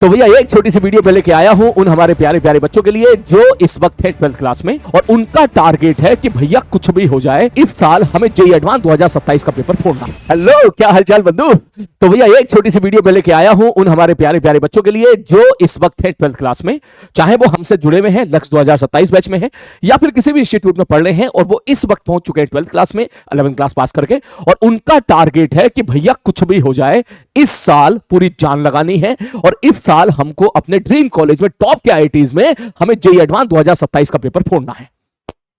तो भैया एक छोटी सी वीडियो में लेके आया हूं उन हमारे प्यारे प्यारे बच्चों के लिए जो इस वक्त है 12th क्लास में और उनका टारगेट है कि भैया कुछ भी हो जाए इस साल हमें जेईई एडवांस 2027 का पेपर फोड़ना। हेलो, क्या हालचाल बंधु। तो भैया एक छोटी सी वीडियो में लेके आया हूं उन हमारे प्यारे प्यारे बच्चों के लिए जो इस वक्त है 12th क्लास में, चाहे वो हमसे जुड़े हुए हैं लक्ष्य 2027 बैच में है या फिर किसी भी इंस्टीट्यूट में पढ़ रहे हैं और वो इस वक्त पहुंच चुके हैं 12th क्लास में 11th क्लास पास करके, और उनका टारगेट है कि भैया कुछ भी हो जाए इस साल पूरी जान लगानी है और इस साल हमको अपने ड्रीम कॉलेज में टॉप के आईआईटीज में हमें जेईई एडवांस 2027 का पेपर फोड़ना है।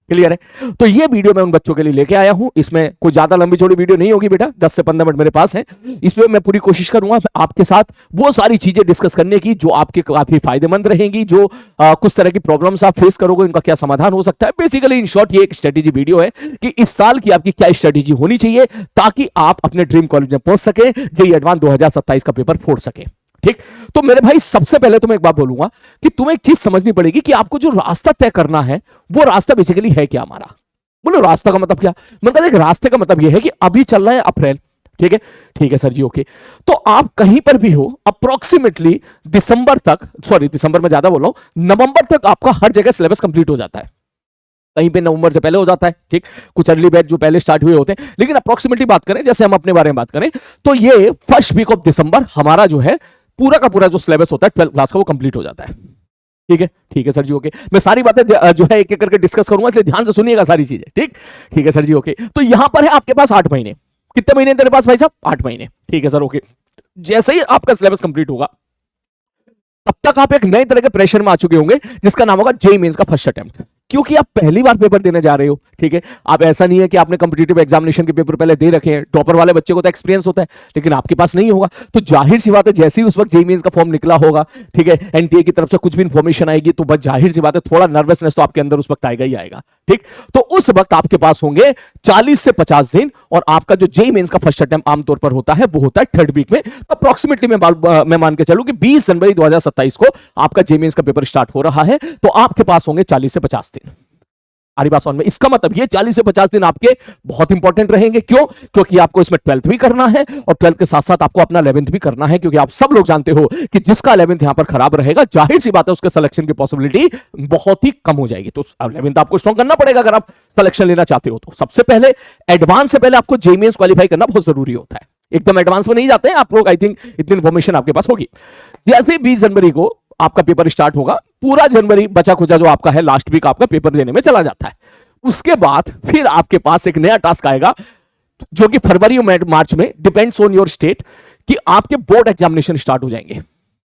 क्लियर है। तो ये वीडियो मैं उन बच्चों के लिए लेके आया हूं। इसमें कोई ज्यादा लंबी चौड़ी वीडियो नहीं होगी बेटा, 10 से 15 मिनट मेरे पास है। इसमें मैं पूरी कोशिश करूंगा आपके साथ वो सारी चीजें डिस्कस करने की जो आपके काफी फायदेमंद रहेंगी, जो कुछ तरह की प्रॉब्लम्स आप फेस करोगे उनका क्या समाधान हो सकता है। बेसिकली इन शॉर्ट ये एक स्ट्रेटेजी वीडियो है कि इस साल की आपकी क्या स्ट्रेटेजी होनी चाहिए ताकि आप अपने ड्रीम कॉलेज में पहुंच सके, जेईई एडवांस 2027 का पेपर फोड़ सके। ठीक। तो मेरे भाई सबसे पहले तो मैं एक बात बोलूंगा कि तुम्हें एक चीज समझनी पड़ेगी कि आपको जो रास्ता तय करना है वो रास्ता बेसिकली है क्या हमारा। बोलो रास्ता का मतलब क्या। मतलब एक रास्ते का मतलब यह है कि अभी चल रहा है अप्रैल, ठीक है, ठीक है सर जी, ओके। तो आप कहीं पर भी हो अप्रोक्सीमेटली दिसंबर तक, सॉरी दिसंबर में ज्यादा बोल रहा हूं, नवंबर तक आपका हर जगह सिलेबस कंप्लीट हो जाता है। कहीं पे नवंबर से पहले हो जाता है, ठीक, कुछ अर्ली बैच जो पहले स्टार्ट हुए होते हैं, लेकिन अप्रोक्सीमेटली बात करें, जैसे हम अपने बारे में बात करें तो ये फर्स्ट वीक ऑफ दिसंबर हमारा जो है पूरा का पूरा जो सिलेबस होता है 12th क्लास का वो कंप्लीट हो जाता है। ठीक है सर जी, ओके। मैं सारी बातें जो है एक एक करके डिस्कस करूंगा, इसलिए ध्यान से सुनिएगा सारी चीजें। ठीक है सर जी, ओके। तो यहां पर है आपके पास 8 महीने। कितने महीने तेरे पास भाई साहब? 8 महीने। ठीक है सर, ओके। जैसे ही आपका सिलेबस कंप्लीट होगा तब तक आप एक नए तरह के प्रेशर में आ चुके होंगे जिसका नाम होगा जेईई मेंस का फर्स्ट अटेम्प्ट, क्योंकि आप पहली बार पेपर देने जा रहे हो। ठीक है, आप ऐसा नहीं है कि आपने कॉम्पिटिटिव एग्जामिनेशन के पेपर पहले दे रखे हैं। टॉपर वाले बच्चे को तो एक्सपीरियंस होता है लेकिन आपके पास नहीं होगा, तो जाहिर सी बात है जैसे ही उस वक्त जेईई मेंस का फॉर्म निकला होगा, ठीक है, एनटीए की तरफ से कुछ भी इंफॉर्मेशन आएगी तो बस जाहिर सी बात है थोड़ा नर्वसनेस तो आपके अंदर उस वक्त आएगा ही आएगा। ठीक, तो उस वक्त आपके पास होंगे 40 से 50 दिन और आपका जो जेईई मेंस का फर्स्ट अटेम्प्ट आमतौर पर होता है वो होता है 3rd वीक में। अप्रोक्सीमेटली मैं मान के चलूं कि 20 जनवरी 2027 को आपका जेईई मेंस का पेपर स्टार्ट हो रहा है, तो आपके पास होंगे 40 से 50 दिन। आ रही बात समझ में? इसका मतलब ये 40 से 50 दिन आपके बहुत इंपॉर्टेंट रहेंगे। क्यों? क्योंकि आपको इसमें 12th भी करना है और 12th के साथ साथ आपको अपना 11th भी करना है, क्योंकि आप सब लोग जानते हो कि जिसका 11th यहां पर खराब रहेगा जाहिर सी बात है उसके सिलेक्शन की पॉसिबिलिटी बहुत ही कम हो जाएगी। तो 11th आपको स्ट्रॉन्ग करना पड़ेगा अगर आप सिलेक्शन लेना चाहते हो। तो सबसे पहले एडवांस से पहले आपको जेईई मेंस क्वालिफाई करना बहुत जरूरी होता है। एकदम एडवांस में नहीं जाते हैं आप लोग, आई थिंक इतनी इंफॉर्मेशन आपके पास होगी। जैसे 20 जनवरी को आपका पेपर स्टार्ट होगा, पूरा जनवरी बचा खुचा जो आपका है लास्ट वीक आपका पेपर देने में चला जाता है। उसके बाद फिर आपके पास एक नया टास्क आएगा जो कि फरवरी और मार्च में, डिपेंड्स ऑन योर स्टेट, कि आपके बोर्ड एग्जामिनेशन स्टार्ट हो जाएंगे।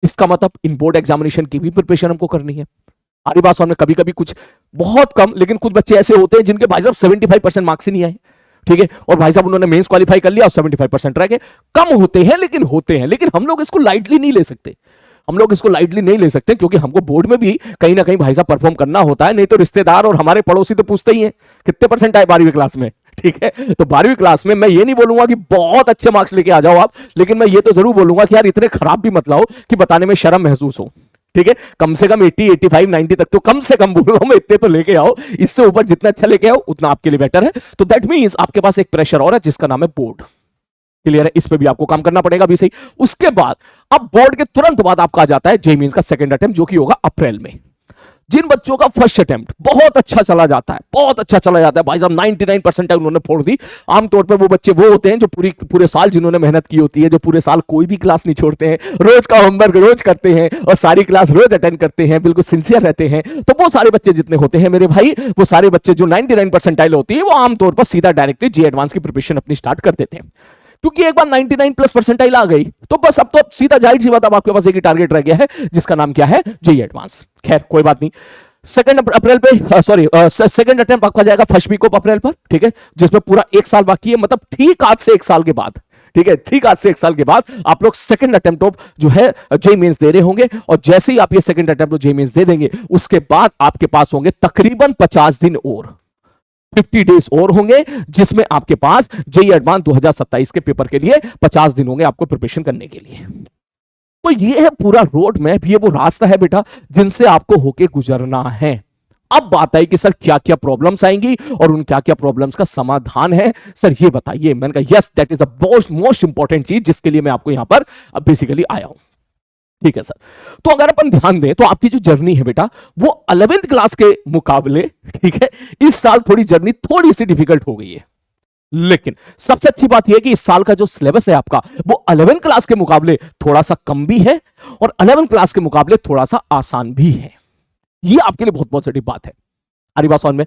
इसका मतलब इन बोर्ड एग्जामिनेशन की भी प्रिपरेशन हमको करनी है। आरी बात में कभी कभी कुछ बहुत कम, लेकिन कुछ बच्चे ऐसे होते हैं जिनके भाई साहब 75% मार्क्स ही नहीं आए, ठीक है, और भाई साहब उन्होंने मेंस क्वालिफाई कर लिया और 75% रह गए। कम होते हैं लेकिन होते हैं, लेकिन हम लोग इसको लाइटली नहीं ले सकते। हम लोग इसको लाइटली नहीं ले सकते क्योंकि हमको बोर्ड में भी कहीं ना कहीं भाई साहब परफॉर्म करना होता है, नहीं तो रिश्तेदार और हमारे पड़ोसी तो पूछते ही हैं कितने परसेंट आए 12वीं क्लास में। ठीक है, तो 12वीं क्लास में मैं ये नहीं बोलूंगा कि बहुत अच्छे मार्क्स लेके आ जाओ आप, लेकिन मैं ये तो जरूर बोलूंगा कि यार इतने खराब भी मत लाओ कि बताने में शर्म महसूस हो। ठीक है, कम से कम 80, 85, 90 तक तो कम से कम बोल रहा हूं मैं, इतने तो लेके आओ। इससे ऊपर जितना अच्छा लेके आओ उतना आपके लिए बेटर है। तो दैट मींस आपके पास एक प्रेशर और है जिसका नाम है बोर्ड। क्लियर है? इस पे भी आपको काम करना पड़ेगा अभी सही। उसके बाद अब बोर्ड के तुरंत बाद आपका आ जाता है जेईई मेंस का सेकंड अटेम्प्ट, जो कि होगा अप्रैल में। जिन बच्चों का फर्स्ट अटेम्प्ट बहुत अच्छा चला जाता है, बहुत अच्छा चला जाता है भाई साहब, 99% उन्होंने फोड़ दी। आमतौर पर वो बच्चे वो होते हैं जो पूरे साल जिन्होंने मेहनत की होती है, जो पूरे साल कोई भी क्लास नहीं छोड़ते हैं, रोज का होमवर्क रोज करते हैं और सारी क्लास रोज अटेंड करते हैं, बिल्कुल सिंसियर रहते हैं। तो वो सारे बच्चे जितने होते हैं मेरे भाई, वो सारे बच्चे जो 99% होती है, वो आमतौर पर सीधा डायरेक्टली जेईई एडवांस की प्रिपरेशन अपनी स्टार्ट कर देते हैं। क्योंकि एक बार 99+% आ गई तो बस अब तो सीधा जाहिर सी बात, अब आपके पास एक ही टारगेट रह गया है जिसका नाम क्या है? JEE advance. खैर कोई बात नहीं। सेकंड अप्रैल पे, सॉरी सेकंड अटेम्प्ट आपका जाएगा फर्स्ट वीक ऑफ अप्रैल पर, ठीक है, जिसमें पूरा 1 साल बाकी है। मतलब ठीक आज से 1 साल के बाद, ठीक है, ठीक आज से 1 साल के बाद आप लोग सेकंड अटेम्प्ट ऑफ जो है जेईई मेंस दे रहे होंगे। और जैसे ही आप ये second attempt of JEE Mains दे देंगे उसके बाद आपके पास होंगे तकरीबन 50 दिन और, 50 डेज और होंगे, जिसमें आपके पास जेईई एडवांस 2027 के पेपर के लिए 50 दिन होंगे आपको प्रिपरेशन करने के लिए। तो ये है पूरा रोड मैप, ये वो रास्ता है बेटा जिनसे आपको होके गुजरना है। अब बात आई कि सर क्या क्या प्रॉब्लम्स आएंगी और उन क्या क्या प्रॉब्लम्स का समाधान है, सर ये बताइए। मैंने कहा yes, that is the most important चीज जिसके लिए मैं आपको यहां पर बेसिकली आया हूं। ठीक है सर। तो अगर अपन ध्यान दें तो आपकी जो जर्नी है बेटा वो 11th क्लास के मुकाबले, ठीक है, इस साल थोड़ी जर्नी थोड़ी सी डिफिकल्ट हो गई है। लेकिन सबसे अच्छी बात यह है कि इस साल का जो सिलेबस है आपका वो 11th क्लास के मुकाबले थोड़ा सा कम भी है और 11th क्लास के मुकाबले थोड़ा सा आसान भी है। यह आपके लिए बहुत पॉजिटिव बात है। अरे बात समझ में?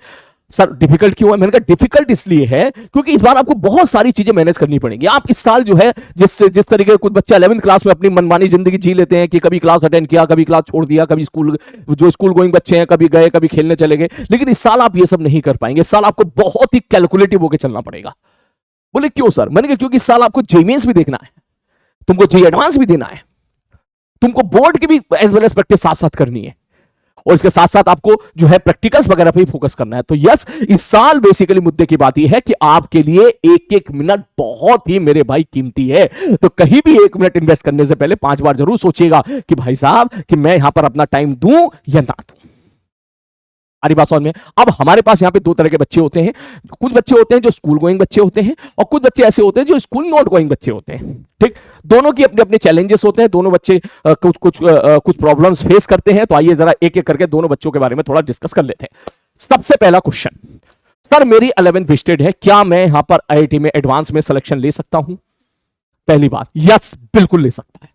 सर डिफिकल्ट क्यों है? मैंने कहा डिफिकल्ट इसलिए है क्योंकि इस बार आपको बहुत सारी चीजें मैनेज करनी पड़ेंगी। आप इस साल जो है जिस तरीके कुछ बच्चे 11th क्लास में अपनी मनमानी जिंदगी जी लेते हैं कि कभी क्लास अटेंड किया, कभी क्लास छोड़ दिया, कभी स्कूल, जो स्कूल गोइंग बच्चे हैं कभी गए कभी खेलने चले गए, लेकिन इस साल आप ये सब नहीं कर पाएंगे। इस साल आपको बहुत ही कैलकुलेटिव होकर चलना पड़ेगा। बोले क्यों सर? मैंने कहा क्योंकि इस साल आपको जे मेंस भी देखना है, तुमको जे एडवांस भी देना है, तुमको बोर्ड की भी एज वेल एज प्रैक्टिस साथ साथ करनी है और इसके साथ साथ आपको जो है प्रैक्टिकल्स वगैरह पे ही फोकस करना है। तो यस, इस साल बेसिकली मुद्दे की बात यह है कि आपके लिए एक एक मिनट बहुत ही मेरे भाई कीमती है। तो कहीं भी एक मिनट इन्वेस्ट करने से पहले 5 बार जरूर सोचिएगा कि भाई साहब कि मैं यहां पर अपना टाइम दूं या ना दूं। अरे बात समझ में? अब हमारे पास यहाँ पे दो तरह के बच्चे होते हैं। कुछ बच्चे होते हैं जो स्कूल गोइंग बच्चे होते हैं और कुछ बच्चे ऐसे होते हैं जो स्कूल नॉट गोइंग बच्चे होते हैं। ठीक, दोनों की अपने अपने चैलेंजेस होते हैं। दोनों बच्चे कुछ प्रॉब्लम्स फेस करते हैं। तो आइए जरा एक एक करके दोनों बच्चों के बारे में थोड़ा डिस्कस कर लेते हैं। सबसे पहला क्वेश्चन, सर मेरी 11th वेस्टेड है, क्या मैं यहां पर IIT में एडवांस में सिलेक्शन ले सकता हूं? पहली बात, यस बिल्कुल ले सकता है।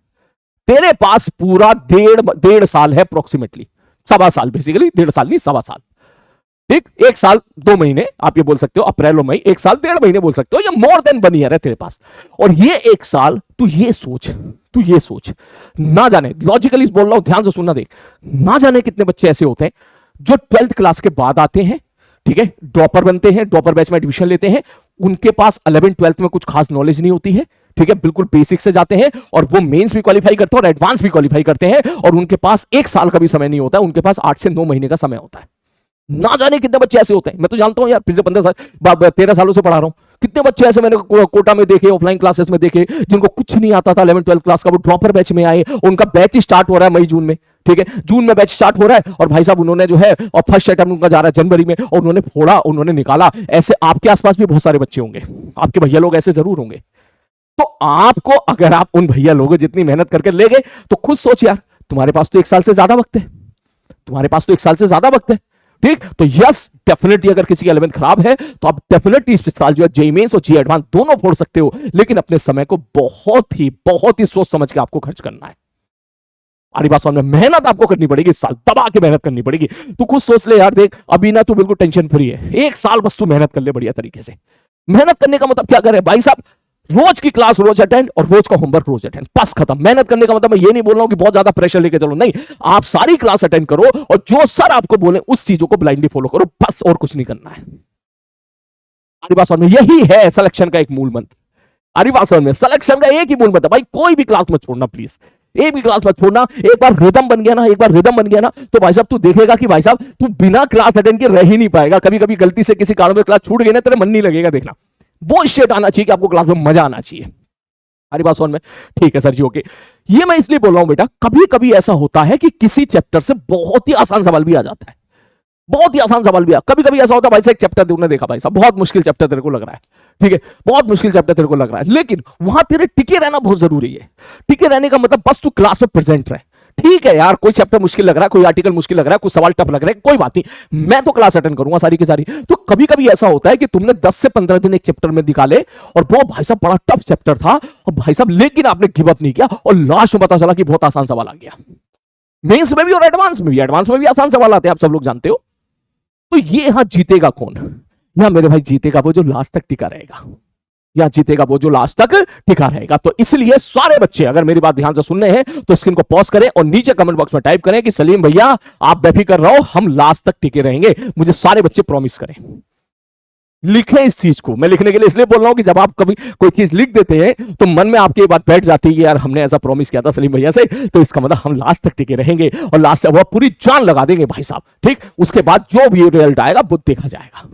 तेरे पास पूरा डेढ़ साल है, अप्रोक्सीमेटली सवा साल, बेसिकली 1.5 साल नहीं, सवा साल। ठीक, 1 साल 2 महीने आप ये बोल सकते हो, अप्रैल और मई, 1 साल 1.5 महीने बोल सकते हो, या मोर देन 1 ईयर है तेरे पास। और ये 1 साल तू ये सोच, ना जाने, लॉजिकली बोल रहा हूं, ध्यान से सुनना, देख, ना जाने कितने बच्चे ऐसे होते हैं जो 12th क्लास के बाद आते हैं, ठीक है, ड्रॉपर बनते हैं, ड्रॉपर बैच में एडमिशन लेते हैं, उनके पास 11th 12th में कुछ खास नॉलेज नहीं होती है, ठीक है, बिल्कुल बेसिक से जाते हैं और वो मेंस भी क्वालिफाई करते हैं और एडवांस भी क्वालिफाई करते हैं और उनके पास 1 साल का भी समय नहीं होता है, उनके पास 8 से 9 महीने का समय होता है। ना जाने कितने बच्चे ऐसे होते हैं, मैं तो जानता हूं यार, पिछले 13 सालों से पढ़ा रहा हूं, कितने बच्चे ऐसे मैंने कोटा में देखे, ऑफलाइन क्लासेस में देखे, जिनको कुछ नहीं आता था 11th 12th क्लास का, वो ड्रॉपर बैच में आए, उनका बैच स्टार्ट हो रहा है मई जून में, ठीक है, जून में बैच स्टार्ट हो रहा है और भाई साहब उन्होंने जो है, और फर्स्ट अटेम्प्ट उनका जा रहा है जनवरी में और उन्होंने फोड़ा, उन्होंने निकाला। ऐसे आपके आसपास भी बहुत सारे बच्चे होंगे, आपके भैया लोग ऐसे जरूर होंगे। तो आपको, अगर आप उन भैया लोगों जितनी मेहनत करके ले गए, तो खुद सोच यार, तुम्हारे पास तो 1 साल से ज्यादा वक्त है, तुम्हारे पास तो 1 साल से ज्यादा वक्त है। ठीक, तो यस डेफिनेटली अगर किसी की 11th खराब है तो आप डेफिनेटली इस साल जो है जे मेंस और जे एडवांस दोनों फोड़ सकते हो, लेकिन अपने समय को बहुत ही सोच समझ के आपको खर्च करना है। अरे बात समझ में? मेहनत आपको करनी पड़ेगी, इस साल दबा के मेहनत करनी पड़ेगी। तू खुद सोच ले यार, देख अभी ना तू बिल्कुल टेंशन फ्री है, 1 साल बस तू मेहनत कर ले बढ़िया तरीके से। मेहनत करने का मतलब क्या करे भाई साहब? रोज की क्लास रोज अटेंड और रोज का होमवर्क रोज अटेंड, बस खत्म। मेहनत करने का मतलब मैं ये नहीं बोल रहा हूं कि बहुत ज्यादा प्रेशर लेके चलो, नहीं, आप सारी क्लास अटेंड करो और जो सर आपको बोले उस चीजों को ब्लाइंडली फॉलो करो, बस, और कुछ नहीं करना है। अरे बात समझ में? यही है सिलेक्शन का एक मूल मंत्र। अरे बात समझ में? सिलेक्शन का एक ही मूल मंत्र, भाई कोई भी क्लास मत छोड़ना प्लीज, एक भी क्लास मत छोड़ना। एक बार रिदम बन गया ना, तो भाई साहब तू देखेगा कि भाई साहब तू बिना क्लास अटेंड के रह ही नहीं पाएगा। कभी कभी गलती से किसी कारण में क्लास छूट गई ना, तेरे मन नहीं लगेगा। देखना, वो स्टेट आना चाहिए कि आपको क्लास में मजा आना चाहिए। हमारी बात समझ में? ठीक है सर जी, ओके। ये मैं इसलिए बोल रहा हूं बेटा, कभी कभी ऐसा होता है कि किसी चैप्टर से बहुत ही आसान सवाल भी आ जाता है, बहुत ही आसान सवाल भी आ। कभी कभी ऐसा होता है भाई साहब, एक चैप्टर तुमने देखा, भाई साहब बहुत मुश्किल चैप्टर तेरे को लग रहा है, ठीक है, बहुत मुश्किल चैप्टर तेरे को लग रहा है, लेकिन वहां तेरे टिके रहना बहुत जरूरी है। टिके रहने का मतलब बस तू क्लास में प्रेजेंट रहे। ठीक है यार, कोई चैप्टर मुश्किल लग रहा है, कोई आर्टिकल मुश्किल लग रहा है, कुछ सवाल टफ लग रहा है, कोई बात नहीं, मैं तो क्लास अटेंड करूंगा सारी की सारी। तो कभी कभी ऐसा होता है कि तुमने 10 से 15 दिन एक चैप्टर में निकाले और वो भाई साहब बड़ा टफ चैप्टर था और भाई साहब लेकिन आपने गिव अप नहीं किया और लास्ट में पता चला कि बहुत आसान सवाल आ गया। मेंस में भी और एडवांस में भी आसान सवाल आते हैं, आप सब लोग जानते हो। तो ये यहां जीतेगा कौन? यहां मेरे भाई जीतेगा वो जो लास्ट तक टिका रहेगा, या जीतेगा वो जो लास्ट तक टिका रहेगा। तो इसलिए सारे बच्चे अगर मेरी बात ध्यान से सुनने हैं तो स्क्रीन को पॉज करें और नीचे कमेंट बॉक्स में टाइप करें कि सलीम भैया आप बेफिक्र रहो, हम लास्ट तक टिके रहेंगे। मुझे सारे बच्चे प्रॉमिस करें, लिखें इस चीज को। मैं लिखने के लिए इसलिए बोल रहा हूं कि जब आप कभी कोई चीज लिख देते हैं तो मन में आपकी बात बैठ जाती है कि यार हमने ऐसा प्रॉमिस किया था सलीम भैया से, तो इसका मतलब हम लास्ट तक टिके रहेंगे और लास्ट से वो पूरी जान लगा देंगे भाई साहब। ठीक, उसके बाद जो भी रिजल्ट आएगा वो देखा जाएगा।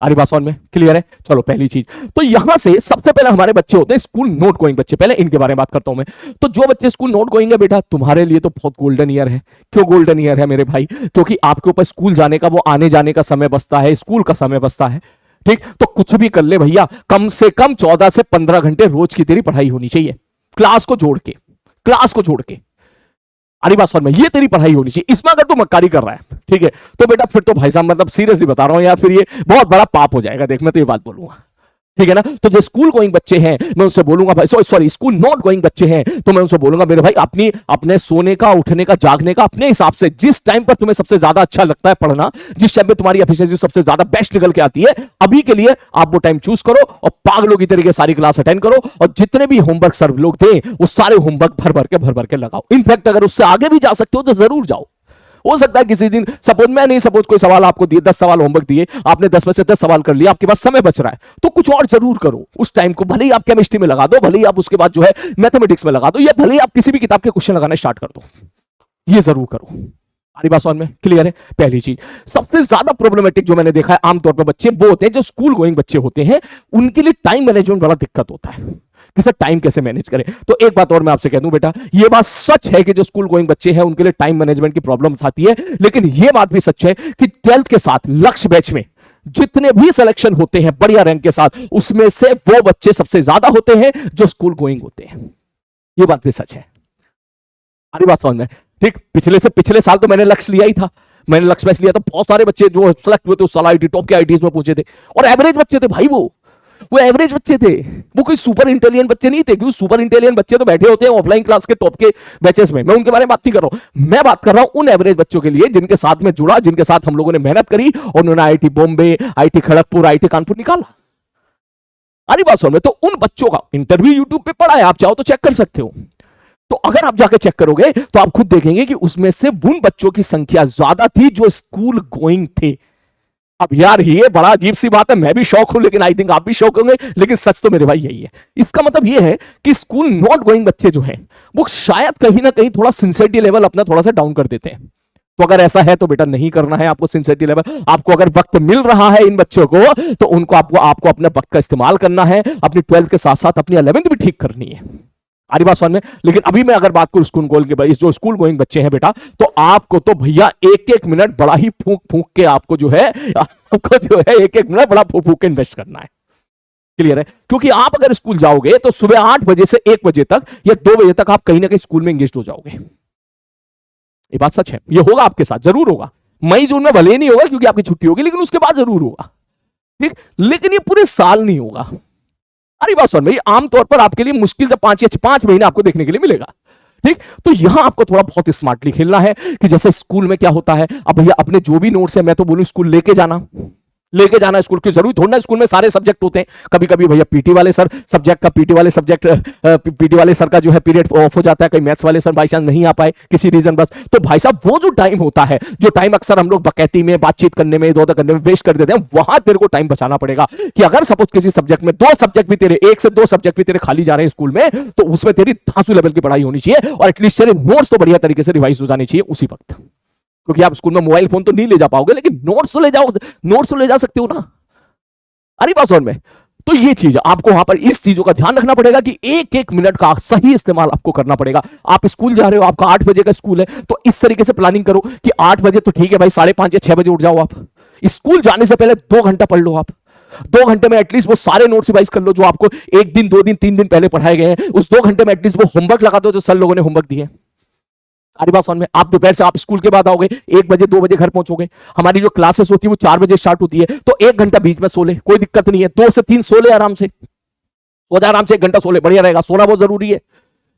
अरे बात समझ में? क्लियर है? चलो पहली चीज तो यहां से सबसे पहले हमारे बच्चे होते हैं स्कूल नोट गोइंग बच्चे। पहले इनके बारे में बात करता हूं मैं। तो जो बच्चे स्कूल नोट गोइंग है बेटा, तुम्हारे लिए तो बहुत गोल्डन ईयर है। क्यों गोल्डन ईयर है मेरे भाई? क्योंकि आपके ऊपर स्कूल जाने का वो आने जाने का समय बचता है, स्कूल का समय बचता है। ठीक, तो कुछ भी कर ले भैया, कम से कम 14 से 15 घंटे रोज की तेरी पढ़ाई होनी चाहिए, क्लास को जोड़ के, अरे बात समझ में, ये तेरी पढ़ाई होनी चाहिए। इसमें अगर तू मक्कारी कर रहा है, ठीक है, तो बेटा फिर तो भाई साहब मतलब सीरियसली बता रहा हूं यार, फिर ये बहुत बड़ा पाप हो जाएगा। देख मैं तो ये बात बोलूंगा, ठीक है ना। तो जो स्कूल गोइंग बच्चे हैं मैं उनसे बोलूंगा भाई, सॉरी स्कूल नॉट गोइंग बच्चे हैं तो मैं उनसे बोलूंगा मेरे भाई अपने सोने का, उठने का, जागने का अपने हिसाब से, जिस टाइम पर तुम्हें सबसे ज्यादा अच्छा लगता है पढ़ना, जिस टाइम पे तुम्हारी एफिशिएंसी सबसे ज्यादा बेस्ट निकल के आती है, अभी के लिए आप वो टाइम चूज करो और पागलों की तरीके सारी क्लास अटेंड करो और जितने भी होमवर्क सर लोग थे वो सारे होमवर्क भर भर के लगाओ। इनफैक्ट अगर उससे आगे भी जा सकते हो तो जरूर जाओ। हो सकता है किसी दिन सपोज कोई सवाल आपको दिए, 10 सवाल होमवर्क दिए, आपने 10 में से 10 सवाल कर लिया, आपके पास समय बच रहा है, तो कुछ और जरूर करो उस टाइम को। भले ही आप केमिस्ट्री में लगा दो, भले ही आप उसके बाद जो है मैथमेटिक्स में लगा दो, या भले ही आप किसी भी किताब के क्वेश्चन लगाना स्टार्ट कर दो, ये जरूर करो। हमारी बात समझ में क्लियर है। पहली चीज, सबसे ज्यादा प्रॉब्लमेटिक जो मैंने देखा है आमतौर पर बच्चे वो होते हैं जो स्कूल गोइंग बच्चे होते हैं, उनके लिए टाइम मैनेजमेंट बड़ा दिक्कत होता है कि सर टाइम कैसे मैनेज करें। तो एक बात और मैं आपसे कह दूं बेटा, ये बात सच है कि जो स्कूल गोइंग बच्चे हैं उनके लिए टाइम मैनेजमेंट की प्रॉब्लम आती है, लेकिन ये बात भी सच है कि 12th के साथ लक्ष्य बैच में जितने भी सिलेक्शन होते हैं बढ़िया रैंक के साथ, उसमें से वो बच्चे सबसे ज्यादा होते हैं जो स्कूल गोइंग होते हैं। ये बात भी सच है। अरे बात समझ में, ठीक। पिछले साल तो मैंने लक्ष्य लिया ही था, मैंने लक्ष्य बैच लिया था, बहुत सारे बच्चे जो सेलेक्ट हुए थे उस साल आईटी टॉप के आईटीज में पहुंचे थे, और एवरेज बच्चे थे भाई, वो एवरेज बच्चे थे, वो कोई सुपर इंटेलिजेंट बच्चे नहीं थे। क्यों, सुपर इंटेलिजेंट बच्चे तो बैठे होते हैं ऑफलाइन क्लास के टॉप के बैचेस में, मैं उनके बारे में बात नहीं कर रहा हूं। मैं बात कर रहा हूं उन एवरेज बच्चों के लिए जिनके साथ में जुड़ा, जिनके साथ हम लोगों ने मेहनत करी और उन्होंने IIT Bombay, IIT Kharagpur, IIT Kanpur निकाला। अरे बात सुन में, तो उन बच्चों का इंटरव्यू यूट्यूब पे पड़ा है, आप चाहो तो चेक कर सकते हो। तो अगर आप जाकर चेक करोगे तो आप खुद देखेंगे कि उसमें से उन बच्चों की संख्या ज्यादा थी जो स्कूल गोइंग थे। अब यार ये बड़ा अजीब सी बात है, मैं भी शौक हूं, लेकिन आई थिंक आप भी शौक होंगे, लेकिन सच तो मेरे भाई यही है। इसका मतलब ये है कि स्कूल नॉट गोइंग बच्चे जो हैं वो शायद कहीं ना कहीं थोड़ा सिंसियरिटी लेवल अपना थोड़ा सा डाउन कर देते हैं। तो अगर ऐसा है तो बेटा नहीं करना है आपको सिंसियरिटी लेवल। आपको अगर वक्त मिल रहा है इन बच्चों को तो उनको आपको अपने वक्त का इस्तेमाल करना है, अपनी 12th के साथ साथ अपनी 11th भी ठीक करनी है। आरी बात समझ में। लेकिन अभी मैं अगर बात करूं स्कूल गोइंग के, जो स्कूल गोइंग बच्चे हैं बेटा, तो आपको तो भैया एक एक मिनट बड़ा ही फूंक फूंक के आपको जो है एक एक मिनट बड़ा फूंक फूंक के इन्वेस्ट करना है। क्लियर है। क्योंकि आप अगर स्कूल जाओगे तो सुबह 8 बजे से 1 बजे तक या 2 बजे तक आप कहीं ना कहीं स्कूल में एंगेज हो जाओगे। ये बात सच है, ये होगा आपके साथ, जरूर होगा। मई जून में भले ही नहीं होगा क्योंकि आपकी छुट्टी होगी, लेकिन उसके बाद जरूर होगा, ठीक। लेकिन ये पूरे साल नहीं होगा। अरे बात सुन भाई, आमतौर पर आपके लिए मुश्किल से 5 महीने आपको देखने के लिए मिलेगा, ठीक। तो यहां आपको थोड़ा बहुत स्मार्टली खेलना है कि जैसे स्कूल में क्या होता है, अब भैया अपने जो भी नोट्स है मैं तो बोलूं स्कूल लेके जाना स्कूल की जरूरी थोड़ा ना, स्कूल में सारे सब्जेक्ट होते हैं। कभी कभी भैया पीटी वाले सर का जो है पीरियड ऑफ हो जाता है, कहीं मैथ्स वाले सर बाई चांस नहीं आ पाए किसी रीजन बस, तो भाई साहब वो जो टाइम होता है, जो टाइम अक्सर हम लोग बकैती में, बातचीत करने में, इधर करने में वेस्ट कर देते हैं, वहां तेरे को टाइम बचाना पड़ेगा। कि अगर सपोज किसी सब्जेक्ट में 2 सब्जेक्ट भी तेरे, 1 से 2 सब्जेक्ट भी तेरे खाली जा रहे हैं स्कूल में, तो उसमें तेरी धांसू लेवल की पढ़ाई होनी चाहिए और एटलीस्ट तेरे नोट्स तो बढ़िया तरीके से रिवाइज हो जानी चाहिए उसी वक्त। क्योंकि आप स्कूल में मोबाइल फोन तो नहीं ले जा पाओगे, लेकिन नोट्स तो ले जा सकते हो ना। अरे बात समझ में। तो ये चीज आपको वहां पर इस चीजों का ध्यान रखना पड़ेगा कि एक एक मिनट का सही इस्तेमाल आपको करना पड़ेगा। आप स्कूल जा रहे हो, आपका 8 बजे का स्कूल है, तो इस तरीके से प्लानिंग करो कि 8 बजे तो ठीक है भाई, 5:30 या 6 बजे उठ जाओ। आप स्कूल जाने से पहले 2 घंटा पढ़ लो। आप 2 घंटे में एटलीस्ट वो सारे नोट्स रिवाइज कर लो जो आपको 1 दिन 2 दिन 3 दिन पहले पढ़ाए गए हैं। उस 2 घंटे में एटलीस्ट वो होमवर्क लगा दो जो सर लोगों ने होमवर्क दिए। हमारी बात समझ में। आप दोपहर से आप स्कूल के बाद आओगे, 1 बजे 2 बजे घर पहुंचोगे। हमारी जो क्लासेस होती है वो 4 बजे स्टार्ट होती है, तो 1 घंटा बीच में सो ले, कोई दिक्कत नहीं है। 2 से 3 सो ले आराम से, आराम से 1 घंटा सो ले, बढ़िया रहेगा। सोना बहुत जरूरी है।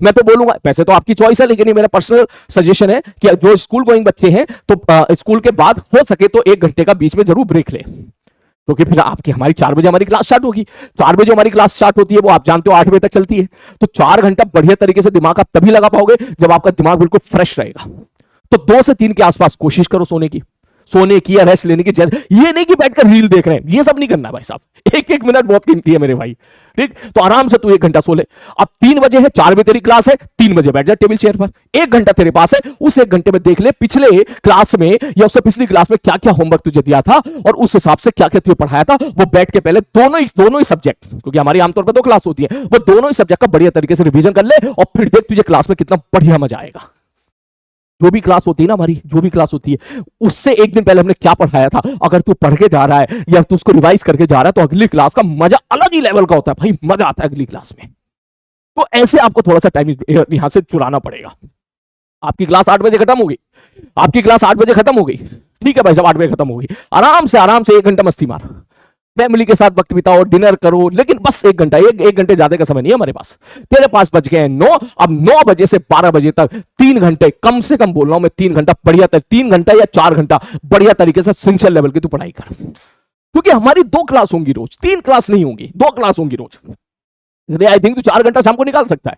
मैं तो बोलूंगा, पैसे तो आपकी चॉइस है, लेकिन ये मेरा पर्सनल सजेशन है कि जो स्कूल गोइंग बच्चे हैं तो स्कूल के बाद हो सके तो 1 घंटे का बीच में जरूर ब्रेक ले। क्योंकि फिर हमारी 4 बजे हमारी क्लास स्टार्ट होगी। 4 बजे हमारी क्लास स्टार्ट होती है, वो आप जानते हो 8 बजे तक चलती है। तो 4 घंटा बढ़िया तरीके से दिमाग आप तभी लगा पाओगे जब आपका दिमाग बिल्कुल फ्रेश रहेगा। तो 2 से 3 के आसपास कोशिश करो सोने की या रेस्ट लेने की। ये नहीं कि बैठकर रील देख रहे हैं, ये सब नहीं करना भाई साहब। 1-1 मिनट बहुत कीमती है मेरे भाई, ठीक। तो आराम से तू 1 घंटा सो ले। अब 3 बजे है, 4 बजे तेरी क्लास है, 3 बजे बैठ जा टेबल चेयर पर। 1 घंटा तेरे पास है, उस 1 घंटे में देख ले पिछले क्लास में या उससे पिछली क्लास में क्या क्या होमवर्क तुझे दिया था और उस हिसाब से क्या क्या तुझे पढ़ाया था। वो बैठ के पहले दोनों ही सब्जेक्ट, क्योंकि हमारी आमतौर पर 2 क्लास होती है, वो दोनों ही सब्जेक्ट का बढ़िया तरीके से रिवीजन कर ले और फिर देख तुझे क्लास में कितना बढ़िया मजा आएगा। जो भी क्लास होती है ना हमारी, जो भी क्लास होती है, उससे 1 दिन पहले हमने क्या पढ़ाया था, अगर तू पढ़ के जा रहा है या तू उसको रिवाइज करके जा रहा है, तो अगली क्लास का मजा अलग ही लेवल का होता है भाई, मजा आता है अगली क्लास में। तो ऐसे आपको थोड़ा सा टाइम यहां से चुराना पड़ेगा। आपकी क्लास 8 बजे खत्म होगी, आपकी क्लास 8 बजे खत्म हो गई, ठीक है भाई साहब, 8 बजे खत्म होगी, आराम से 1 घंटा मस्ती मार, फैमिली के साथ वक्त बिताओ, डिनर करो, लेकिन बस 1 घंटा, एक घंटे ज्यादा का समय नहीं है हमारे पास। तेरे पास बच गए 9, अब 9 बजे से 12 बजे तक 3 घंटे कम से कम बोल रहा हूं मैं, 3 घंटा बढ़िया, 3 घंटा या 4 घंटा बढ़िया तरीके से सिंसियर लेवल की तू पढ़ाई कर, क्योंकि हमारी 2 क्लास होंगी रोज, 3 क्लास नहीं होंगी, 2 क्लास होंगी रोज। आई थिंक तू 4 घंटा शाम को निकाल सकता है।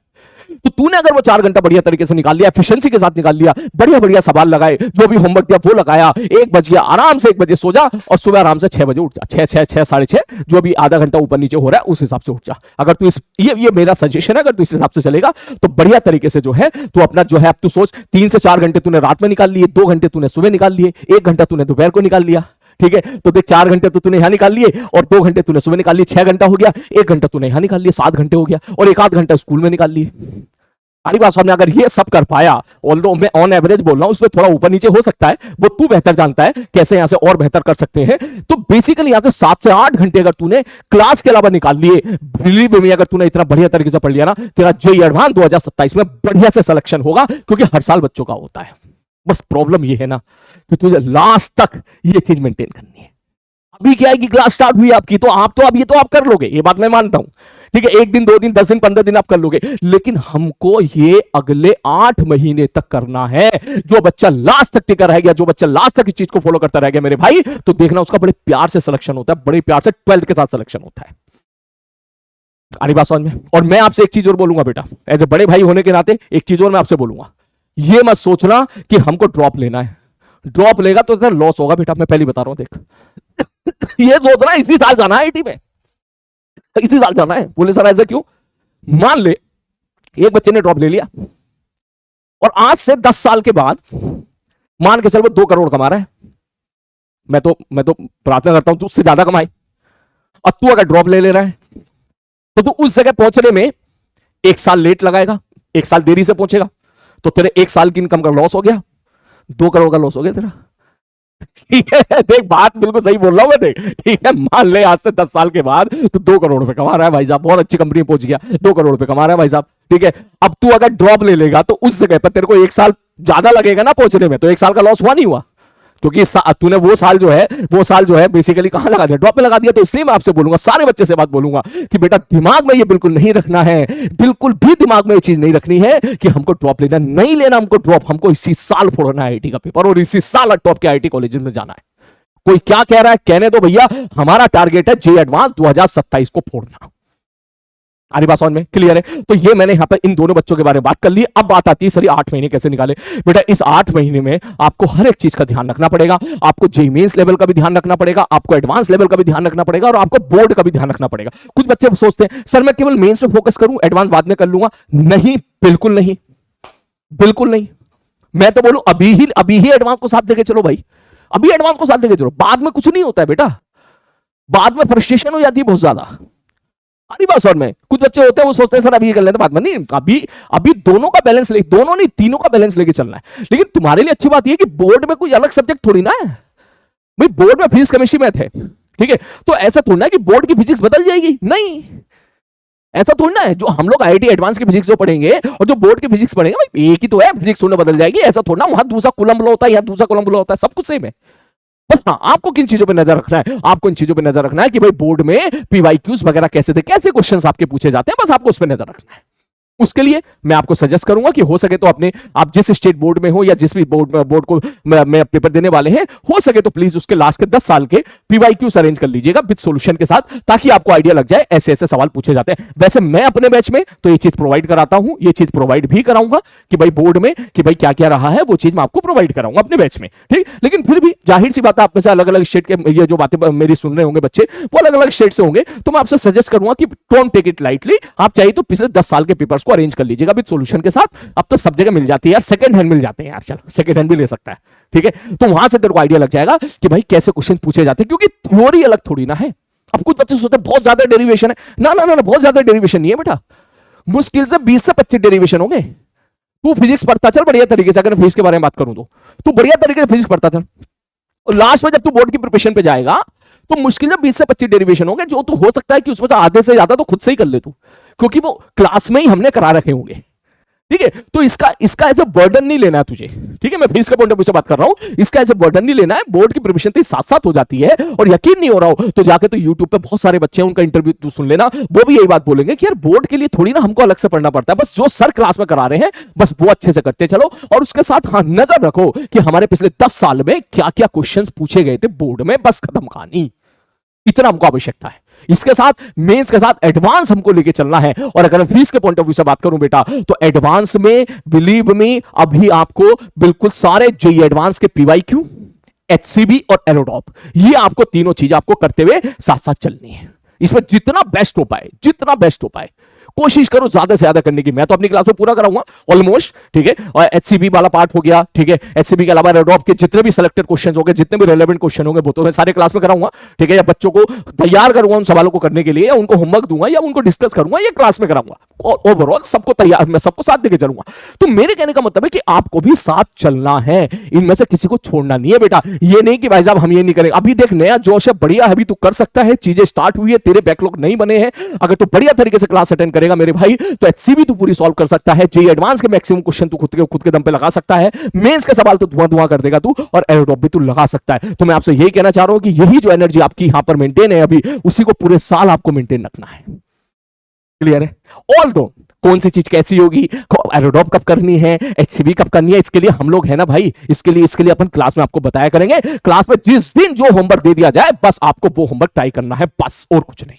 तो तूने अगर वो 4 घंटा बढ़िया तरीके से निकाल लिया, एफिशिएंसी के साथ निकाल लिया, बढ़िया बढ़िया सवाल लगाए, जो भी होमवर्क दिया वो लगाया, 1 बज गया, आराम से 1 बजे सो जा और सुबह आराम से 6 बजे उठ जा, 6 साढ़े 6, जो भी आधा घंटा ऊपर नीचे हो रहा है उस हिसाब से उठ जा। अगर तू ये मेरा सजेशन है, अगर तू इस हिसाब से चलेगा तो बढ़िया तरीके से जो है तू अपना जो है, अब तू सोच 3 से 4 घंटे तूने रात में निकाल लिए, 2 घंटे तूने सुबह निकाल लिए, 1 घंटा तूने दोपहर को निकाल लिया, ठीक है। तो देख 4 घंटे तो तूने यहां निकाल लिए और 2 घंटे तूने सुबह निकाल लिए, 6 घंटा हो गया, 1 घंटा तूने यहां निकाल लिए, 7 घंटे हो गया, और 1 आध घंटा स्कूल में निकाल लिए। हमारी बात सामने, अगर ये सब कर पाया, ऑल्दो मैं ऑन एवरेज बोल रहा हूं, उसमें थोड़ा ऊपर नीचे हो सकता है, वो तू बेहतर जानता है कैसे यहां से और बेहतर कर सकते हैं। तो बेसिकली यहां से 7 से 8 घंटे अगर तूने क्लास के अलावा निकाल लिए, बिलीव मी, अगर तूने इतना बढ़िया तरीके से पढ़ लिया ना, तेरा जेईई एडवांस 2027 में बढ़िया से सिलेक्शन होगा, क्योंकि हर साल बच्चों का होता है। बस प्रॉब्लम ये है ना कि तुझे लास्ट तक ये चीज मेंटेन करनी है। अभी क्या है कि क्लास स्टार्ट हुई आपकी, तो आप तो अब ये तो आप कर लोगे, ये बात मैं मानता हूं, ठीक है, 1 दिन 2 दिन 10 दिन 15 दिन आप कर लोगे, लेकिन हमको ये अगले 8 महीने तक करना है। जो बच्चा लास्ट तक टिका रह गया, जो बच्चा लास्ट तक इस चीज को फॉलो करता रह गया मेरे भाई, तो देखना उसका बड़े प्यार से सिलेक्शन होता है, बड़े प्यार से 12th के साथ सिलेक्शन होता है। अरे बात समझ में। और मैं आपसे एक चीज और बोलूंगा बेटा, एज ए बड़े भाई होने के नाते एक चीज और मैं आपसे बोलूंगा, ये मत सोचना कि हमको ड्रॉप लेना है, ड्रॉप लेगा तो तेरा लॉस होगा बेटा, मैं पहले बता रहा हूं। देख ये सोचना इसी साल जाना है आईटी में, इसी साल जाना है। बोले सर ऐसा क्यों? मान ले एक बच्चे ने ड्रॉप ले लिया और आज से 10 साल के बाद मान के चल वो 2 करोड़ कमा रहा है, मैं तो प्रार्थना करता हूं तू उससे ज्यादा कमाए, और तू अगर ड्रॉप ले रहा है तो तू उस जगह पहुंचने में 1 साल लेट लगाएगा, 1 साल देरी से पहुंचेगा, तो तेरे 1 साल की इनकम का लॉस हो गया, 2 करोड़ का लॉस हो गया तेरा। ठीक है, देख बात बिल्कुल सही बोल रहा हूं मैं, देख ठीक है। मान ले आज से 10 साल के बाद तो 2 करोड़ रुपए कमा रहा है भाई साहब, बहुत अच्छी कंपनी में पहुंच गया, 2 करोड़ रुपए कमा रहा है भाई साहब, ठीक है। अब तू अगर ड्रॉप ले लेगा तो उस जगह पर तेरे को 1 साल ज्यादा लगेगा ना पहुंचने में, तो 1 साल का लॉस हुआ नहीं हुआ? क्योंकि तूने वो साल जो है बेसिकली कहां लगा दिया? ड्रॉप में लगा दिया। तो इसलिए मैं आपसे बोलूंगा, सारे बच्चे से बात बोलूंगा कि बेटा दिमाग में ये बिल्कुल नहीं रखना है, बिल्कुल भी दिमाग में ये चीज नहीं रखनी है कि हमको ड्रॉप लेना, नहीं लेना हमको ड्रॉप, हमको इसी साल फोड़ना है आईटी का पेपर और इसी साल टॉप के आईटी कॉलेज में जाना है। कोई क्या कह रहा है कहने दो भैया, हमारा टारगेट है जेईई एडवांस 2027 को फोड़ना। आरी बात समझ में क्लियर है? तो ये मैंने यहां पर इन दोनों बच्चों के बारे में बात कर ली। अब बात आती है सर 8 महीने कैसे निकाले? बेटा इस 8 महीने में आपको हर एक चीज का ध्यान रखना पड़ेगा। आपको जेईई मेंस लेवल का भी ध्यान रखना पड़ेगा, आपको एडवांस लेवल का भी ध्यान रखना पड़ेगा और आपको बोर्ड का भी ध्यान रखना पड़ेगा। कुछ बच्चे सोचते हैं सर मैं केवल मेंस पे फोकस करूं, एडवांस बाद में कर लूंगा। नहीं, बिल्कुल नहीं, बिल्कुल नहीं। मैं तो बोलूं अभी ही एडवांस को साथ देके चलो भाई, अभी एडवांस को साथ देके चलो। बाद में कुछ नहीं होता है बेटा, बाद में फ्रस्ट्रेशन हो जाती है बहुत ज्यादा। अरे बात समझ में। कुछ बच्चे होते हैं वो सोचते हैं सर अभी कर लेते बाद में, नहीं, अभी दोनों का बैलेंस ले, दोनों नहीं तीनों का बैलेंस लेके चलना है। लेकिन तुम्हारे लिए अच्छी बात यह कि बोर्ड में कोई अलग सब्जेक्ट थोड़ी ना है भाई, बोर्ड में फिजिक्स केमिस्ट्री मैथ है, ठीक है। तो ऐसा थोड़ी ना कि बोर्ड की फिजिक्स बदल जाएगी, नहीं, ऐसा थोड़ी ना है। जो हम लोग आईआईटी एडवांस की फिजिक्स जो पढ़ेंगे और जो बोर्ड की फिजिक्स पढ़ेंगे भाई एक ही तो है, फिजिक्स थोड़ा बदल जाएगी, ऐसा थोड़ा ना वहां दूसरा कूलम लॉ होता है, यहाँ दूसरा कूलम लॉ होता है, सब कुछ सेम है। बस हाँ, आपको किन चीजों पे नजर रखना है? आपको इन चीजों पे नजर रखना है कि भाई बोर्ड में पीवाईक्यूज वगैरह कैसे थे, कैसे क्वेश्चंस आपके पूछे जाते हैं, बस आपको उस पर नजर रखना है। उसके लिए मैं आपको सजेस्ट करूंगा कि हो सके तो अपने आप जिस स्टेट बोर्ड में हो या जिस भी बोर्ड को मैं पेपर देने वाले हैं, हो सके तो प्लीज उसके लास्ट के 10 साल के पीवाईक्यूज अरेंज कर लीजिएगा विद सॉल्यूशन के साथ, ताकि आपको आइडिया लग जाए ऐसे ऐसे सवाल पूछे जाते हैं। वैसे मैं अपने बैच में तो ये चीज प्रोवाइड कराता हूं, ये चीज प्रोवाइड भी कराऊंगा कि भाई बोर्ड में कि भाई क्या क्या रहा है, वो चीज मैं आपको प्रोवाइड कराऊंगा अपने बैच में, ठीक। लेकिन फिर भी जाहिर सी बात है, आप में से अलग अलग स्टेट के ये जो बातें मेरी सुन रहे होंगे बच्चे, वो अलग अलग स्टेट से होंगे, तो मैं आपसे सजेस्ट करूंगा कि डोंट टेक इट लाइटली। आप चाहिए तो पिछले 10 साल के पेपर्स को अरेंज कर लीजिएगा सॉल्यूशन के साथ। अब तो सब जगह मिल जाती है यार, सेकंड हैंड मिल जाते हैं यार, चलो सेकंड हैंड भी ले सकता है, ठीक है। तो वहां से तेरे को आइडिया लग जाएगा कि भाई कैसे क्वेश्चन पूछे जाते हैं, क्योंकि थ्योरी अलग थोड़ी ना है। अब कुछ बच्चे सोचते हैं बहुत ज्यादा डेरिवेशन है, ना ना ना, बहुत ज्यादा डेरिवेशन नहीं है बेटा, मुश्किल से 20 से 25 डेरिवेशन होंगे। तू फिजिक्स पढ़ता चल बढ़िया तरीके से, अगर फिजिक्स के बारे में बात करूं तो तू बढ़िया तरीके से फिजिक्स पढ़ता चल, और लास्ट में जब तू बोर्ड की प्रिपरेशन पे जाएगा तो मुश्किल से 20 से 25 डेरिवेशन होंगे, जो तू हो सकता है कि उसमें से आधे से ज्यादा तो खुद से ही कर ले तू, क्योंकि वो क्लास में ही हमने करा रखे होंगे, ठीक है। तो इसका इसका एज ए बर्डन नहीं लेना है तुझे, ठीक है। मैं फीस के पॉइंट ऑफ व्यू से बात कर रहा हूं, इसका एज ए बर्डन नहीं लेना है। बोर्ड की प्रिपरेशन तेरी साथ साथ हो जाती है, और यकीन नहीं हो रहा हो तो जाके तो यूट्यूब पे बहुत सारे बच्चे हैं, उनका इंटरव्यू तू सुन लेना, वो भी यही बात बोलेंगे कि यार बोर्ड के लिए थोड़ी ना हमको अलग से पढ़ना पड़ता है, बस जो सर क्लास में करा रहे हैं बस वो अच्छे से करते चलो। और उसके साथ हाँ नजर रखो कि हमारे पिछले 10 साल में क्या क्या क्वेश्चन पूछे गए थे बोर्ड में, बस खत्म कहानी। इतना हमको आवश्यकता है। इसके साथ मेंस के साथ एडवांस हमको लेके चलना है। और अगर मैं फीस के पॉइंट ऑफ व्यू से बात करूं बेटा, तो एडवांस में बिलीव मी अभी आपको बिल्कुल सारे जेईई एडवांस के पीवाईक्यू, एचसीबी और एरोडॉप, ये आपको तीनों चीज आपको करते हुए साथ साथ चलनी है। इसमें जितना बेस्ट हो पाए, जितना बेस्ट हो पाए कोशिश करो ज्यादा से ज्यादा करने की। मैं तो अपनी क्लास में पूरा कराऊंगा ऑलमोस्ट, ठीक है। और एचसीबी वाला पार्ट हो गया, ठीक है। एचसीबी के अलावा एडोप के जितने भी सिलेक्टेड क्वेश्चन होंगे, जितने भी रेलेवेंट क्वेश्चन होंगे, वो तो मैं सारे क्लास में कराऊंगा, ठीक है। या बच्चों को तैयार करूंगा उन सवालों को करने के लिए, या उनको होमवर्क दूंगा, या उनको डिस्कस करूंगा, ये क्लास में कराऊंगा। और ओवरऑल सबको तैयार, मैं सबको साथ देके चलूंगा। तो मेरे कहने का मतलब है कि आपको भी साथ चलना है, इनमें से किसी को छोड़ना नहीं है बेटा। ये नहीं कि भाई साहब हम ये नहीं करेंगे, अभी देख नया जोश है, बढ़िया है, अभी तू कर सकता है, चीजें स्टार्ट हुई है, तेरे बैकलॉग नहीं बने हैं। अगर तू बढ़िया तरीके से क्लास अटेंड करेगा मेरे भाई, तो एचसीबी तू पूरी सॉल्व कर सकता है, जेईई एडवांस के मैक्सिमम क्वेश्चन तू खुद के दम पे लगा सकता है, मेंस के सवाल तो धुआं धुआं कर देगा तू, और एरोडॉप भी तू लगा सकता है। तो मैं आपसे यही कहना चाह रहा हूं कि यही जो एनर्जी आपकी यहां पर मेंटेन है अभी, उसी को पूरे साल आपको मेंटेन रखना है। क्लियर है? ऑल दो कौन सी चीज कैसी होगी, एरोडॉप कब करनी है, एचसीबी कब करनी है, इसके लिए हम लोग है ना भाई, इसके लिए अपन क्लास में आपको बताया करेंगे। क्लास में जिस दिन जो होमवर्क दे दिया जाए, बस आपको वो होमवर्क ट्राई करना है, बस और कुछ नहीं।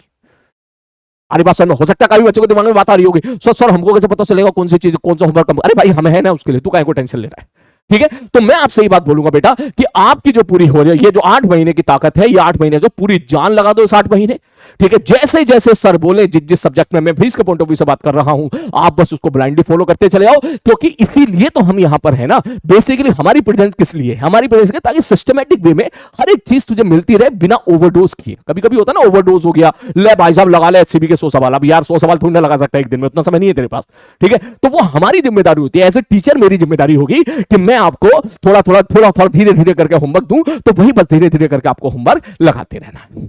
अरे बात सुनो, हो सकता है कभी बच्चों के दिमाग में बात आ रही होगी, सर हमको कैसे पता चलेगा कौन सी चीज, कौन सा होमवर्क। अरे भाई हम है ना उसके लिए, तू काहे को टेंशन ले रहा है, ठीक है। तो मैं आपसे ये बात बोलूंगा बेटा कि आपकी जो पूरी हो रही है, ये जो 8 महीने की ताकत है, ये 8 महीने जो पूरी जान लगा दो इस 8 महीने, ठीक है। जैसे जैसे सर बोले, जिस सब्जेक्ट में मैं भी इसके पॉइंट ऑफ व्यू से बात कर रहा हूं, आप बस उसको ब्लाइंडली फॉलो करते चले आओ, क्योंकि इसीलिए तो हम यहां पर है ना। बेसिकली हमारी प्रेजेंस किस लिए, हमारी प्रेजेंस के ताकि सिस्टमैटिक वे में हर एक चीज तुझे मिलती रहे बिना ओवरडोज किए। कभी कभी होता है ना ओवरडोज हो गया, ले भाई साहब लगा ले एचसीबी के 100 सवाल। अब यार 100 सवाल थोड़ी ना लगा सकता है एक दिन में, उतना समय नहीं है तेरे पास, ठीक है। तो वो हमारी जिम्मेदारी होती है, एज ए टीचर मेरी जिम्मेदारी होगी कि मैं आपको थोड़ा धीरे धीरे करके होमवर्क दूं, तो वही बस धीरे धीरे करके आपको होमवर्क लगाते रहना है।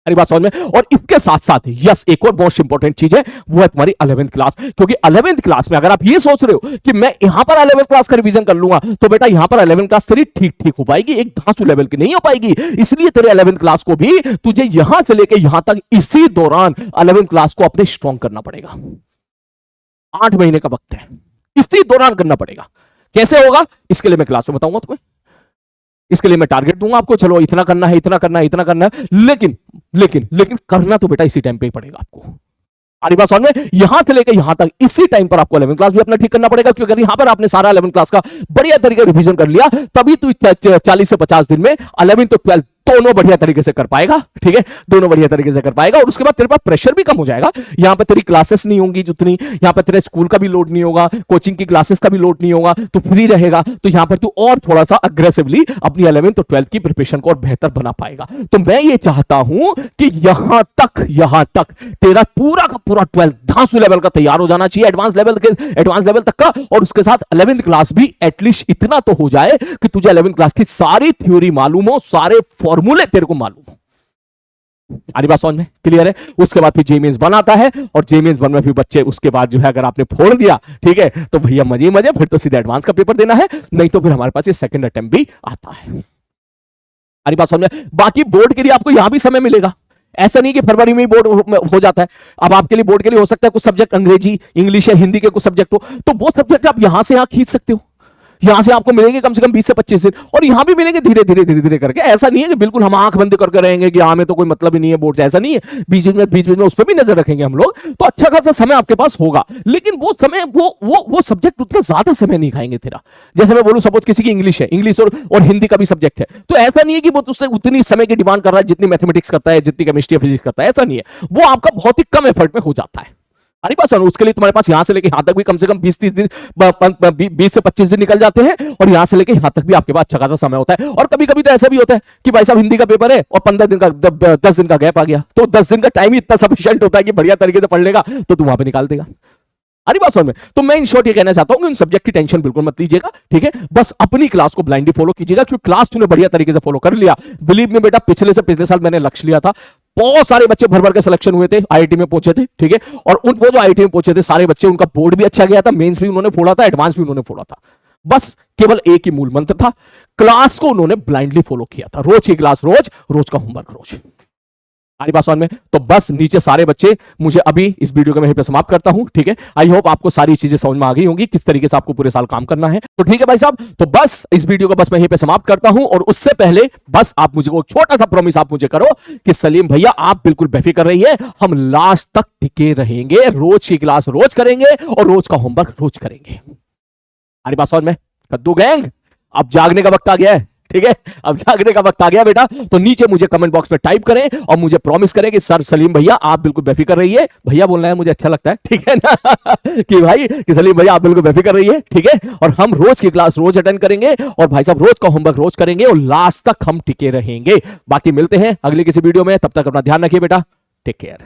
अरे बात समझ में? और इसके साथ साथ यस एक और मोस्ट इंपॉर्टेंट चीज है, वो है तुम्हारी 11th क्लास। क्योंकि 11th क्लास में अगर आप ये सोच रहे हो कि मैं यहां पर 11th क्लास का रिवीजन कर लूंगा, तो बेटा यहां पर 11th क्लास तेरी ठीक ठीक हो पाएगी, एक धांसू लेवल की नहीं हो पाएगी। इसलिए तेरे 11th क्लास को भी तुझे यहां से लेकर यहां तक इसी दौरान 11th क्लास को अपने स्ट्रॉन्ग करना पड़ेगा। 8 महीने का वक्त है, इसी दौरान करना पड़ेगा। कैसे होगा इसके लिए मैं क्लास में बताऊंगा तुम्हें, इसके लिए मैं टारगेट दूंगा आपको, चलो इतना करना है, इतना करना है, इतना करना है। लेकिन करना तो बेटा इसी टाइम पे ही पड़ेगा आपको। अरे बात समझ में? यहां से लेकर यहां तक इसी टाइम पर आपको 11th क्लास भी अपना ठीक करना पड़ेगा, क्योंकि अगर यहां पर आपने सारा 11th क्लास का बढ़िया तरीके से रिवीजन कर लिया, तभी तू 40 से 50 दिन में 11th तो 12th दोनों बढ़िया तरीके से कर पाएगा, ठीक है। दोनों बढ़िया तरीके से कर पाएगा, और उसके बाद तेरे पास प्रेशर भी कम हो जाएगा। यहां पर तेरी क्लासेस नहीं होंगी जितनी, यहां पर तेरे स्कूल का भी लोड नहीं होगा, कोचिंग की क्लासेस का भी लोड नहीं होगा, तो फ्री रहेगा। तो यहां पर तू और थोड़ा सा अग्रेसिवली अपनी 11th और 12th की प्रिपरेशन को और बेहतर बना पाएगा। तो मैं ये चाहता हूं कि यहां तक तेरा पूरा का पूरा 12th धांसू लेवल का तैयार हो जाना चाहिए, एडवांस लेवल तक का। और उसके साथ 11th क्लास भी एटलीस्ट इतना तो हो जाए कि तुझे 11th क्लास की सारी थ्योरी मालूम हो, सारे फॉर्मूले तेरे को मालूम हो। आरी बात समझ में? क्लियर है? उसके बाद फिर जेईई मेंस वन आता है, और जेईई मेंस वन में फिर बच्चे उसके बाद जो है अगर आपने फोड़ दिया, ठीक है, तो भैया मजे मजे, फिर तो सीधे एडवांस का पेपर देना है, नहीं तो फिर हमारे पास ये सेकंड अटेम्प्ट भी आता है। आरी बात समझ में? बाकी बोर्ड के लिए आपको यहां भी समय मिलेगा, ऐसा नहीं कि फरवरी में ही बोर्ड हो जाता है। अब आपके लिए बोर्ड के लिए हो सकता है कुछ सब्जेक्ट अंग्रेजी, इंग्लिश या हिंदी के कुछ सब्जेक्ट हो, तो वो सब्जेक्ट आप यहां से यहां खींच सकते हो। यहां से आपको मिलेंगे कम से कम 20 से 25 दिन, और यहां भी मिलेंगे धीरे धीरे करके। ऐसा नहीं है कि बिल्कुल हम आंख बंद करके रहेंगे कि हमें तो कोई मतलब ही नहीं है बोर्ड से, ऐसा नहीं है। बीच में उस पर भी नजर रखेंगे हम लोग, तो अच्छा खासा समय आपके पास होगा। लेकिन वो समय वो सब्जेक्ट उतना ज्यादा समय नहीं खाएंगे तेरा। जैसे मैं बोलूं सपोज किसी की इंग्लिश है, इंग्लिश और हिंदी का भी सब्जेक्ट है, तो ऐसा नहीं है कि वो तुझसे उतनी समय की डिमांड कर रहा है जितनी मैथमेटिक्स करता है, जितनी केमिस्ट्री फिजिक्स करता है, ऐसा नहीं है। वो आपका बहुत ही कम एफर्ट में हो जाता है। अरे बस उसके लिए तुम्हारे पास यहां से लेके यहां तक भी कम से कम 20-30 दिन, 20 से 25 दिन निकल जाते हैं, और यहां से लेके यहां तक भी आपके पास अच्छा खासा समय होता है। और कभी कभी तो ऐसा भी होता है कि भाई साहब हिंदी का पेपर है और 15 दिन का 10 दिन का गैप आ गया, तो 10 दिन का टाइम ही इतना सफिशिएंट होता है कि बढ़िया तरीके से पढ़ लेगा तो तुम वहां पे निकाल देगा। अरे बात समझ में? तो मैं इन शॉर्ट ये कहना चाहता हूं कि उन सब्जेक्ट की टेंशन बिल्कुल मत लीजिएगा, ठीक है। बस अपनी क्लास को ब्लाइंडली फॉलो कीजिएगा, क्योंकि क्लास तूने बढ़िया तरीके से फॉलो कर लिया, बिलीव में बेटा पिछले साल मैंने लक्ष्य लिया था बहुत सारे बच्चे भर भर के सिलेक्शन हुए थे, आईआईटी में पहुंचे थे, ठीक है। और उन वो जो आईआईटी में पहुंचे थे सारे बच्चे, उनका बोर्ड भी अच्छा गया था, मेंस भी उन्होंने फोड़ा था, एडवांस भी उन्होंने फोड़ा था। बस केवल एक ही मूल मंत्र था, क्लास को उन्होंने ब्लाइंडली फॉलो किया था। रोज की क्लास रोज, रोज का होमवर्क रोज। आरी बात समझ में? तो बस नीचे सारे बच्चे, मुझे अभी इस वीडियो को मैं यहीं पे समाप्त करता हूं, ठीक है। आई होप आपको सारी चीजें समझ में आ गई होंगी किस तरीके से आपको पूरे साल काम करना है। तो ठीक है भाई साहब, तो बस इस वीडियो को बस मैं यहीं पे समाप्त करता हूं। और उससे पहले बस आप मुझे को छोटा सा प्रॉमिस आप मुझे करो कि सलीम भैया आप बिल्कुल बेफिक्र रहिए, हम लास्ट तक टिके रहेंगे, रोज की क्लास रोज करेंगे और रोज का होमवर्क रोज करेंगे। आरी बात समझ में? कद्दू गैंग, अब जागने का वक्त आ गया है, ठीक है। अब जागने का वक्त आ गया बेटा। तो नीचे मुझे कमेंट बॉक्स में टाइप करें और मुझे प्रॉमिस करें कि सर सलीम भैया आप बिल्कुल बेफिक्र रहिए। भैया बोलना है मुझे अच्छा लगता है, ठीक है ना कि भाई कि सलीम भैया आप बिल्कुल बेफिक्र रहिए, ठीक है। और हम रोज की क्लास रोज अटेंड करेंगे और भाई साहब रोज का होमवर्क रोज करेंगे और लास्ट तक हम टिके रहेंगे। बाकी मिलते हैं अगले किसी वीडियो में, तब तक अपना ध्यान रखिए बेटा, टेक केयर।